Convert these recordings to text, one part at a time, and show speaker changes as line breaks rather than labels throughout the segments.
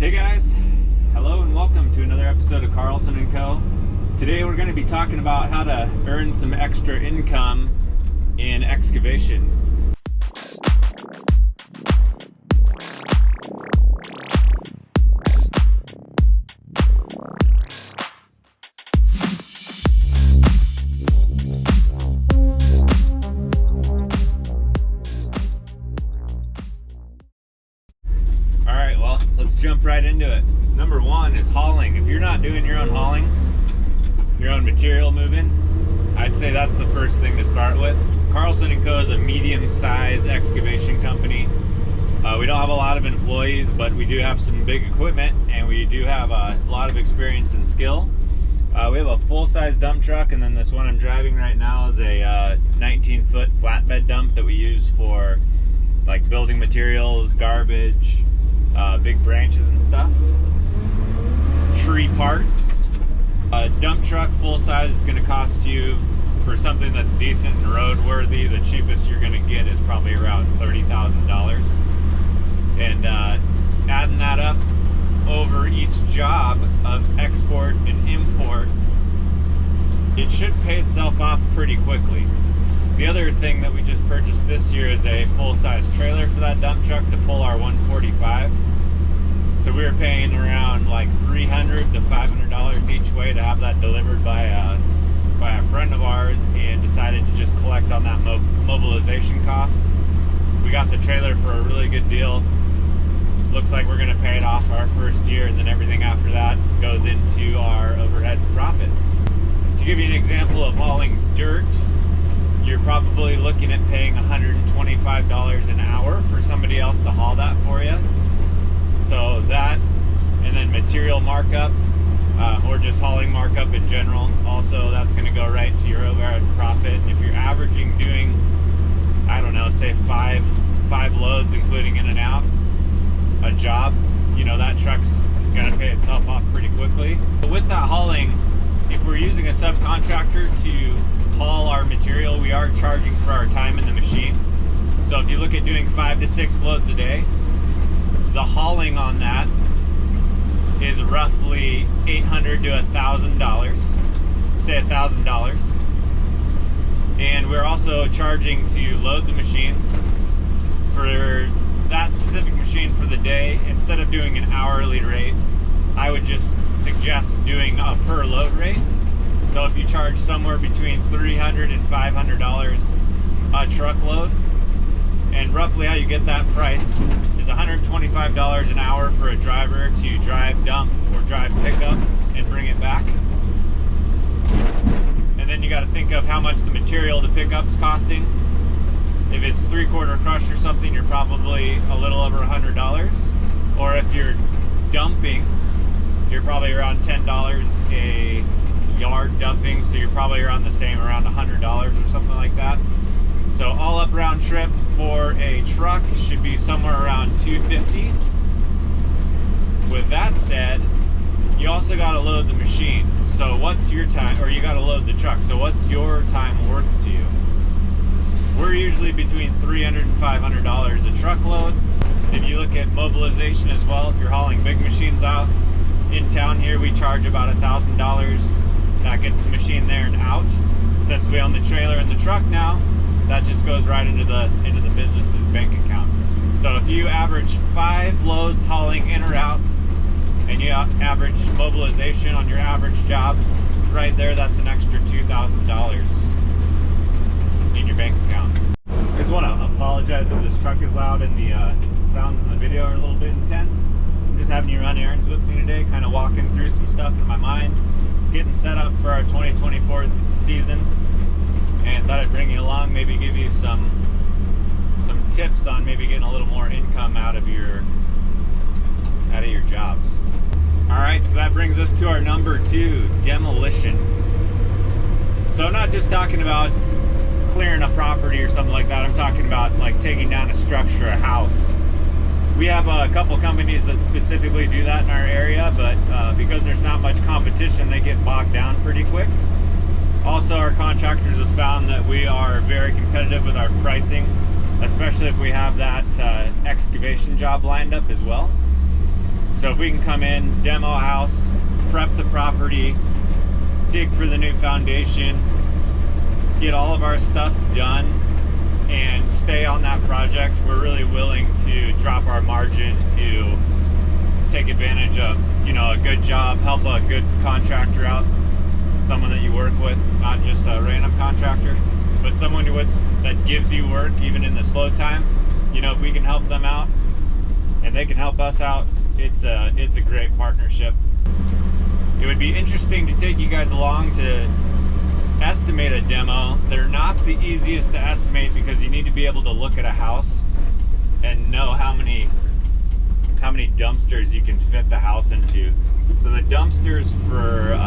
Hey guys, hello and welcome to another episode of Carlson and Co. Today we're going to be talking about how to earn some extra income in excavation. Alright, well, let's jump right into it. Number one is hauling. If you're not doing your own hauling, your own material moving, I'd say that's the first thing to start with. Carlson & Co is a medium-sized excavation company. We don't have a lot of employees, but we do have some big equipment, and we do have a lot of experience and skill. We have a full-size dump truck, and then this one I'm driving right now is a 19-foot flatbed dump that we use for like building materials, garbage, big branches and stuff, tree parts. A dump truck full size is going to cost you, for something that's decent and roadworthy, the cheapest you're going to get is probably around $30,000. And adding that up over each job of export and import, it should pay itself off pretty quickly. The other thing that we just purchased this year is a full-size trailer for that dump truck to pull our 145. So we were paying around like $300 to $500 each way to have that delivered by a friend of ours, and decided to just collect on that mobilization cost. We got the trailer for a really good deal. Looks like we're going to pay it off our first year, and then everything after that goes into our overhead profit. To give you an example of hauling dirt, you're probably looking at paying $125 an hour for somebody else to haul that for you. So that, and then material markup, or just hauling markup in general, also that's going to go right to your overhead profit. If you're averaging doing, I don't know, say five loads including in and out a job, you know, that truck's going to pay itself off pretty quickly. But with that hauling, if we're using a subcontractor to haul our material, we are charging for our time in the machine. So if you look at doing 5 to 6 loads a day, the hauling on that is roughly $800 to $1,000, say $1,000. And we're also charging to load the machines. For that specific machine for the day, instead of doing an hourly rate, I would just suggest doing a per load rate. So if you charge somewhere between $300 and $500 a truckload, and roughly how you get that price is $125 an hour for a driver to drive dump or drive pickup and bring it back. And then you got to think of how much the material to pick up is costing. If it's 3/4 crush or something, you're probably a little over $100. Or if you're dumping, you're probably around $10 a yard dumping, so you're probably around the same, around $100 or something like that. So all up round trip for a truck should be somewhere around $250. With that said, you also got to load the machine. So what's your time, or you got to load the truck, so what's your time worth to you? We're usually between $300 and $500 a truckload. If you look at mobilization as well, if you're hauling big machines out in town here, we charge about $1,000. That gets the machine there and out. Since we own the trailer and the truck now, that just goes right into the business's bank account. So if you average 5 loads hauling in or out, and you average mobilization on your average job, right there, that's an extra $2,000 in your bank account. I just want to apologize if this truck is loud and the sounds in the video are a little bit intense. I'm just having you run errands with me today, kind of walking through some stuff in my mind, getting set up for our 2024 season, and thought I'd bring you along, maybe give you some tips on maybe getting a little more income out of your jobs. All right, so that brings us to our number 2, demolition. So I'm not just talking about clearing a property or something like that. I'm talking about like taking down a structure, a house. We have a couple companies that specifically do that in our area, but because there's not much competition, they get bogged down pretty quick. Also, our contractors have found that we are very competitive with our pricing, especially if we have that excavation job lined up as well. So if we can come in, demo a house, prep the property, dig for the new foundation, get all of our stuff done, and stay on that project, we're really willing to drop our margin to take advantage of, you know, a good job, help a good contractor out, someone that you work with, not just a random contractor, but someone that gives you work even in the slow time. You know, if we can help them out and they can help us out, it's a great partnership. It would be interesting to take you guys along to estimate a demo. They're not the easiest to estimate because you need to be able to look at a house and know how many dumpsters you can fit the house into. So the dumpsters for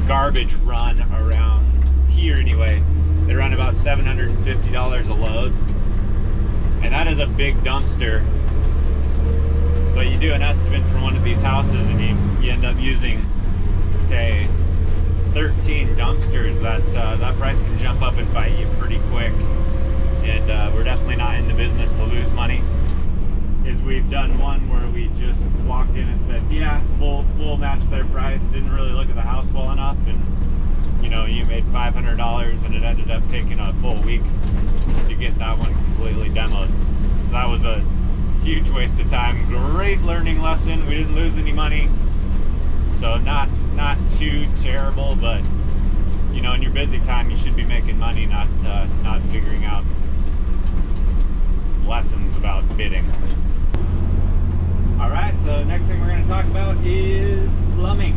garbage run around here anyway, they run about $750 a load, and that is a big dumpster. But you do an estimate for one of these houses and you end up using, say, 13 dumpsters. That price can jump up and bite you pretty quick, and we're definitely not in the business to lose money. We've done one where we just walked in and said, yeah, we'll match their price, didn't really look at the house well enough, and you know, you made $500 and it ended up taking a full week to get that one completely demoed. So that was a huge waste of time. Great learning lesson. We didn't lose any money, so not too terrible, but you know, in your busy time you should be making money, not figuring out lessons about bidding. All right, so next thing we're going to talk about is plumbing.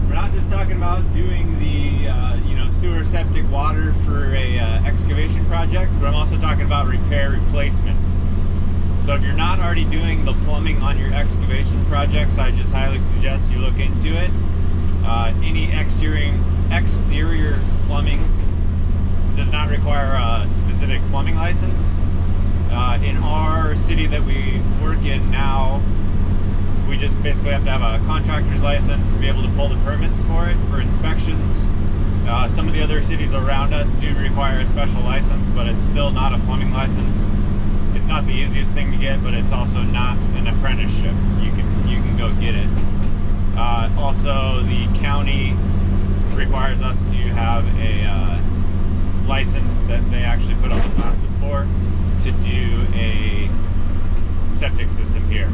We're not just talking about doing the you know, sewer, septic, water for a excavation project, but I'm also talking about repair, replacement. So if you're not already doing the plumbing on your excavation projects, I just highly suggest you look into it. Any exterior plumbing does not require a specific plumbing license. In our city that we work in now, we just basically have to have a contractor's license to be able to pull the permits for it, for inspections. Some of the other cities around us do require a special license, but it's still not a plumbing license. It's not the easiest thing to get, but it's also not an apprenticeship. You can go get it. Also, the county requires us to have a license that they actually put on the classes for, to do a septic system here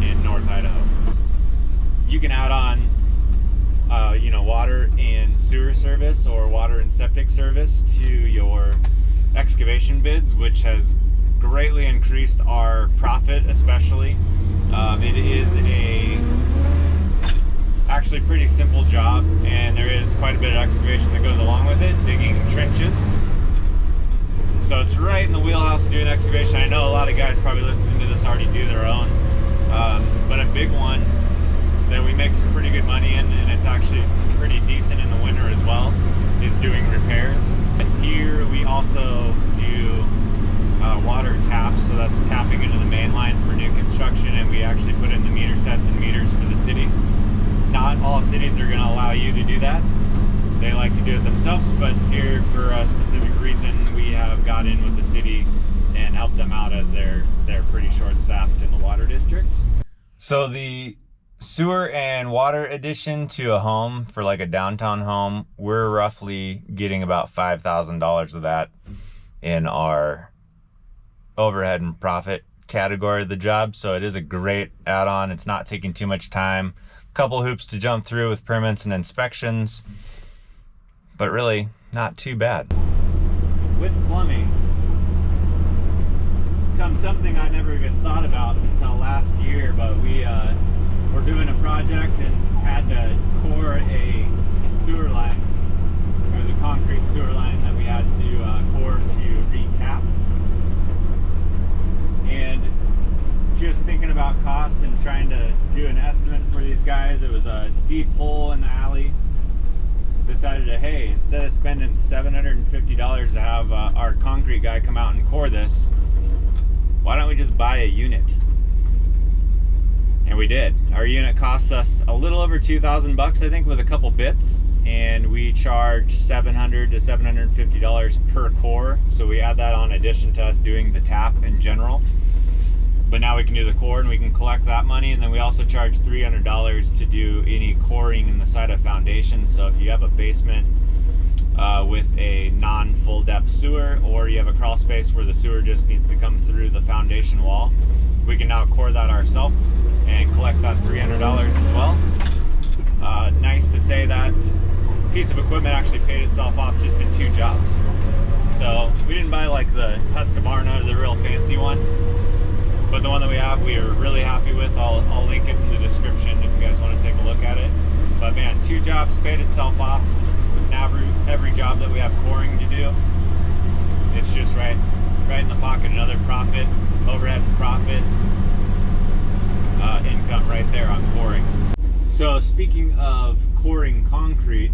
in North Idaho. You can add on you know, water and sewer service or water and septic service to your excavation bids, which has greatly increased our profit, especially. It is actually pretty simple job, and there is quite a bit of excavation that goes along with it, digging trenches. So it's right in the wheelhouse of doing excavation. I know a lot of guys probably listening to this already do their own, but a big one that we make some pretty good money in, and it's actually pretty decent in the winter as well, is doing repairs. And here we also do water taps, so that's tapping into the main line for new construction, and we actually put in the meter sets and meters for the city. Not all cities are going to allow you to do that. They like to do it themselves, but here, for a specific reason, we have got in with the city and helped them out, as they're pretty short-staffed in the water district. So the sewer and water addition to a home, for like a downtown home, we're roughly getting about $5,000 of that in our overhead and profit category of the job. So it is a great add-on. It's not taking too much time. A couple hoops to jump through with permits and inspections, but really not too bad. With plumbing comes something I never even thought about until last year, but we were doing a project and had to core a sewer line. It was a concrete sewer line that we had to core to re-tap. And just thinking about cost and trying to do an estimate for these guys, it was a deep hole in the alley. Decided to, hey, instead of spending $750 to have our concrete guy come out and core this, why don't we just buy a unit? And we did. Our unit cost us a little over 2,000 bucks, I think, with a couple bits, and we charge $700 to $750 per core. So we add that on addition to us doing the tap in general. but now we can do the core and we can collect that money. And then we also charge $300 to do any coring in the side of foundation. So if you have a basement with a non-full depth sewer, or you have a crawl space where the sewer just needs to come through the foundation wall, we can now core that ourselves and collect that $300 as well. Nice to say that piece of equipment actually paid itself off just in 2 jobs. So we didn't buy like the Husqvarna, the real fancy one, but the one that we have, we are really happy with. I'll link it in the description if you guys want to take a look at it. But man, 2 jobs paid itself off. Now every job that we have coring to do, it's just right in the pocket. Another profit, overhead profit, income right there on coring. So speaking of coring concrete,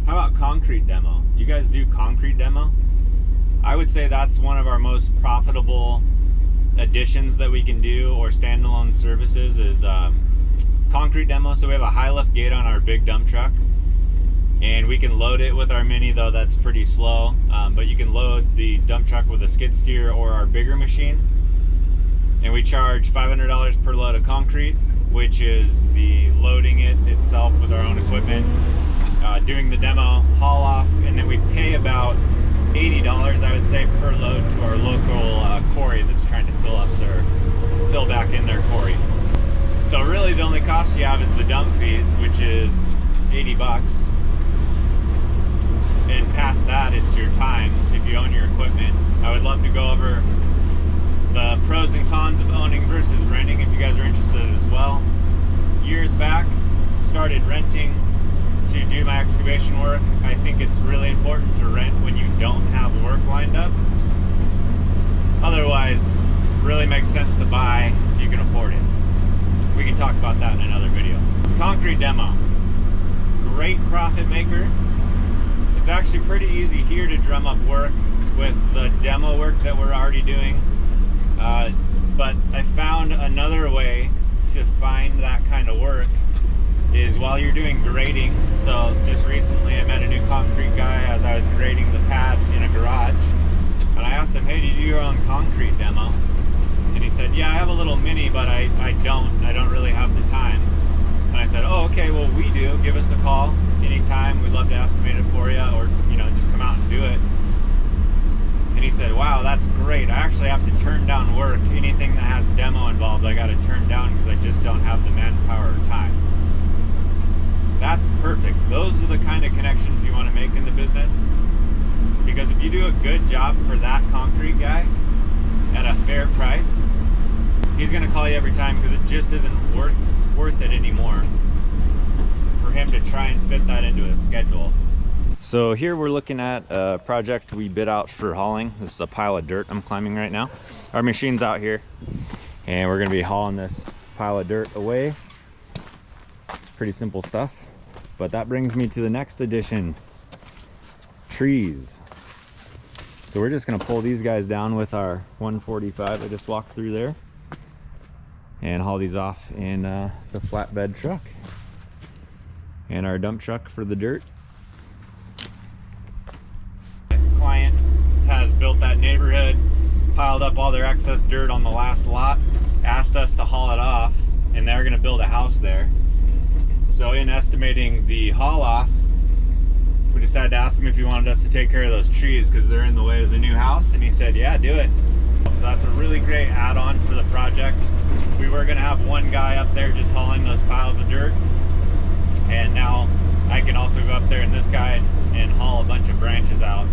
how about concrete demo? Do you guys do concrete demo? I would say that's one of our most profitable additions that we can do, or standalone services, is concrete demo. So we have a high lift gate on our big dump truck, and we can load it with our mini, though that's pretty slow, but you can load the dump truck with a skid steer or our bigger machine, and we charge $500 per load of concrete, which is the loading it itself with our own equipment, doing the demo, haul off, and then we pay about $80, I would say, per load to our local quarry that's trying to fill back in their quarry. So really the only cost you have is the dump fees, which is 80 bucks. And past that, it's your time if you own your equipment. I would love to go over the pros and cons of owning versus renting if you guys are interested as well. Years back, started renting to do my excavation work. I think it's really important to rent when you don't have work lined up. Otherwise, really makes sense to buy if you can afford it. We can talk about that in another video. Concrete demo, great profit maker. It's actually pretty easy here to drum up work with the demo work that we're already doing. But I found another way to find that kind of work is while you're doing grading. So just recently I met a new concrete guy as I was grading the pad in a garage, and I asked him, hey, do you do your own concrete demo? And he said, yeah, I have a little mini, but I don't really have the time. And I said, oh, okay, well, we do. Give us a call anytime. We'd love to estimate it for you, or just come out and do it. And he said, wow, that's great. I actually have to turn down work. Anything that has demo involved, I got to turn down because I just don't have the manpower or time. That's perfect. Those are the kind of connections you want to make in the business, because if you do a good job for that concrete guy at a fair price, he's going to call you every time, because it just isn't worth it anymore for him to try and fit that into his schedule. So here we're looking at a project we bid out for hauling. This is a pile of dirt I'm climbing right now. Our machine's out here, and we're going to be hauling this pile of dirt away. It's pretty simple stuff, but that brings me to the next addition: trees. So we're just going to pull these guys down with our 145 I just walked through there, and haul these off in the flatbed truck and our dump truck for the dirt. Client has built that neighborhood, piled up all their excess dirt on the last lot, asked us to haul it off, and they're going to build a house there. So in estimating the haul off, we decided to ask him if he wanted us to take care of those trees because they're in the way of the new house, and he said, yeah, do it. So that's a really great add-on for the project. We were going to have one guy up there just hauling those piles of dirt, and now I can also go up there and this guy and haul a bunch of branches out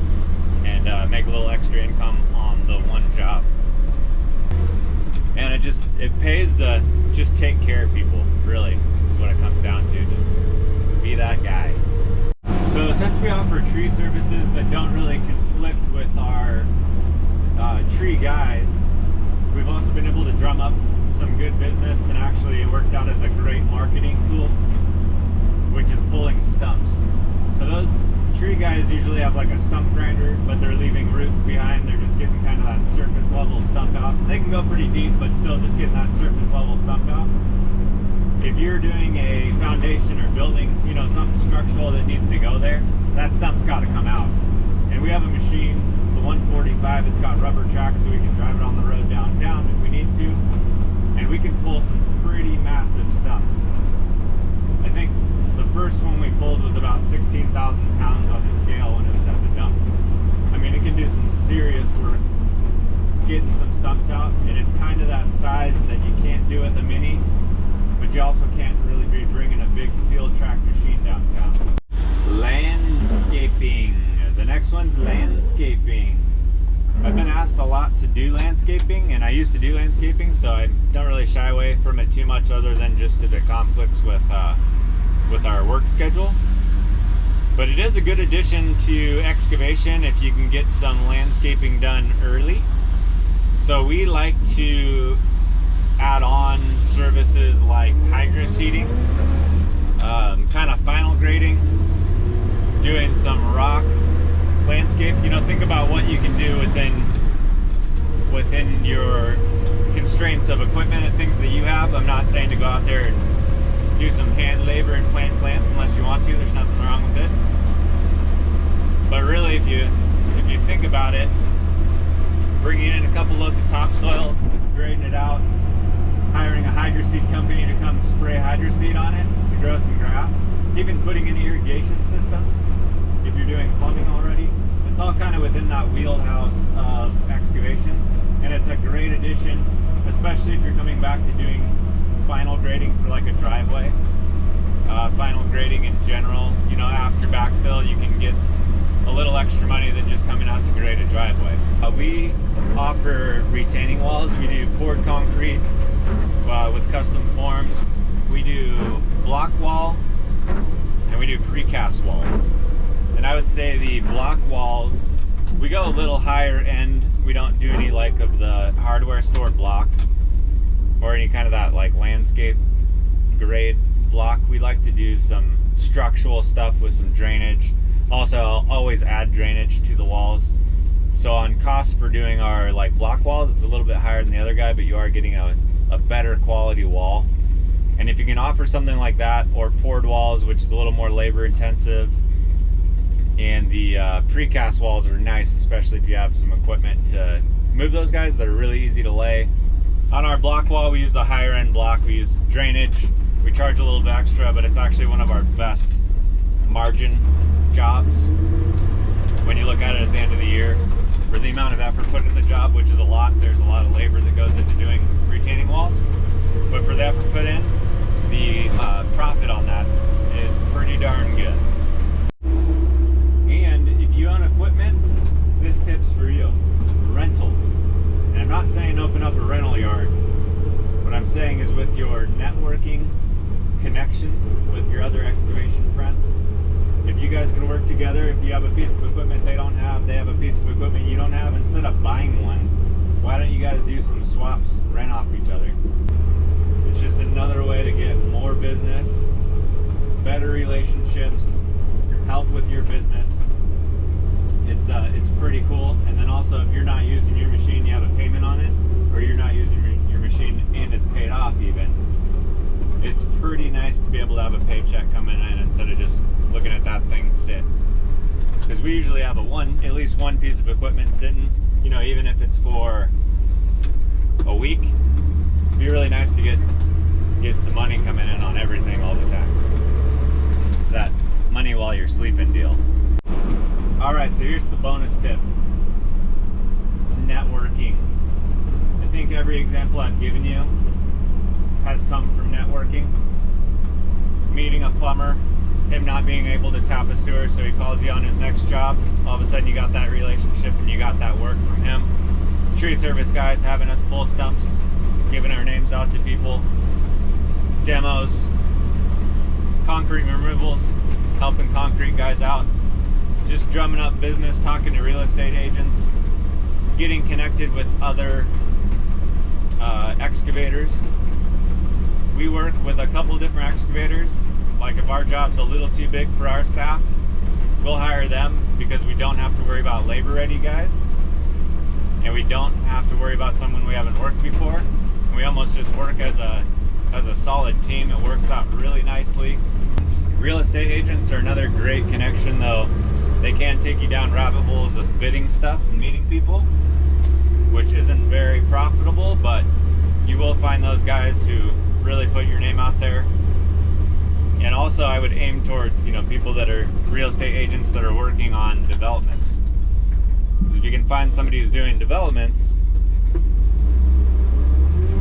and make a little extra income on the one job. And it pays to just take care of people, really, is what it comes down to. Just be that guy. So since we offer tree services that don't really conflict with our tree guys, we've also been able to drum up some good business, and actually it worked out as a great marketing tool, which is pulling stumps. So those tree guys usually have like a stump grinder, but they're leaving roots behind. They're just getting kind of that surface level stump out. They can go pretty deep, but still just getting that surface level stump out. If you're doing a foundation or building, something structural that needs to go there, that stump's got to come out. And we have a machine, the 145. It's got rubber tracks so we can drive it on the road downtown if we need to. And we can pull some pretty massive stumps. I think the first one we pulled was about 16,000 pounds on the scale when it was at the dump. I mean, it can do some serious work getting some stumps out, and it's kind of that size that you can't do with a Mini, but you also can't really be bringing a big steel track machine downtown. Landscaping. The next one's landscaping. I've been asked a lot to do landscaping, and I used to do landscaping, so I don't really shy away from it too much, other than just if it conflicts with our work schedule. But it is a good addition to excavation if you can get some landscaping done early. So we like to add on services like hydro seeding, kind of final grading, doing some rock landscape. You know, think about what you can do within your constraints of equipment and things that you have. I'm not saying to go out there and do some hand labor and plant plants unless you want to. There's nothing wrong with it. But really, if you think about it, bringing in a couple loads of topsoil, grading it out, hiring a hydro seed company to come spray hydro seed on it to grow some grass, even putting in irrigation systems if you're doing plumbing already. It's all kind of within that wheelhouse of excavation, and it's a great addition, especially if you're coming back to doing final grading for like a driveway. Final grading in general, you know, after backfill, you can get a little extra money than just coming out to grade a driveway. We offer retaining walls. We do poured concrete with custom forms. We do block wall, and we do precast walls. And I would say the block walls, we go a little higher end. We don't do any like of the hardware store block or any kind of that like landscape grade block. We like to do some structural stuff with some drainage. Also, I'll always add drainage to the walls. So on cost for doing our like block walls, it's a little bit higher than the other guy, but you are getting a better quality wall. And if you can offer something like that, or poured walls, which is a little more labor intensive, and the precast walls are nice, especially if you have some equipment to move those guys that are really easy to lay. On our block wall, we use the higher end block. We use drainage. We charge a little bit extra, but it's actually one of our best margin jobs when you look at it at the end of the year. For the amount of effort put in the job, which is a lot, there's a lot of labor that goes into doing retaining walls. But for the effort put in, the profit on that is pretty darn good. And if you own equipment, this tip's for you. Rentals. And I'm not saying open up a rental yard. What I'm saying is with your networking connections with your other excavation friends, if you guys can work together, if you have a piece of equipment they don't have, they have a piece of equipment you don't have, instead of buying one, why don't you guys do some swaps, rent off each other? It's just another way to get more business, better relationships, help with your business. It's pretty cool. And then also, if you're not using your machine, you have a payment on it, or you're not using your machine and it's paid off even, it's pretty nice to be able to have a paycheck coming in instead of just looking at that thing sit. Because we usually have at least one piece of equipment sitting, you know, even if it's for a week. It'd be really nice to get some money coming in on everything all the time. It's that money while you're sleeping deal. Alright, so here's the bonus tip. Networking. I think every example I've given you has come from networking. Meeting a plumber, him not being able to tap a sewer, so he calls you on his next job. All of a sudden you got that relationship and you got that work from him. Tree service guys having us pull stumps, giving our names out to people. Demos, concrete removals, helping concrete guys out. Just drumming up business, talking to real estate agents, getting connected with other excavators. We work with a couple different excavators. Like if our job's a little too big for our staff, we'll hire them because we don't have to worry about labor ready guys, and we don't have to worry about someone we haven't worked before. And we almost just work as a solid team. It works out really nicely. Real estate agents are another great connection though. They can take you down rabbit holes of bidding stuff and meeting people, which isn't very profitable, but you will find those guys who really put your name out there. And also I would aim towards, you know, people that are real estate agents that are working on developments. Because if you can find somebody who's doing developments,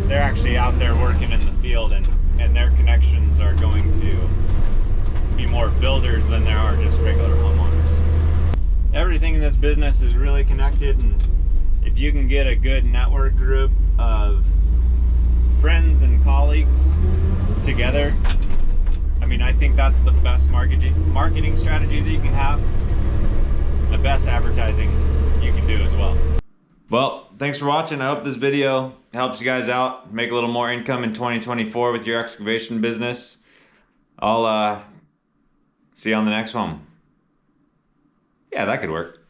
they're actually out there working in the field, and their connections are going to be more builders than there are just regular homeowners. Everything in this business is really connected, and if you can get a good network group of friends and colleagues together, I mean, I think that's the best marketing strategy that you can have, the best advertising you can do as well. Well, thanks for watching. I hope this video helps you guys out, make a little more income in 2024 with your excavation business. I'll see you on the next one. Yeah, that could work.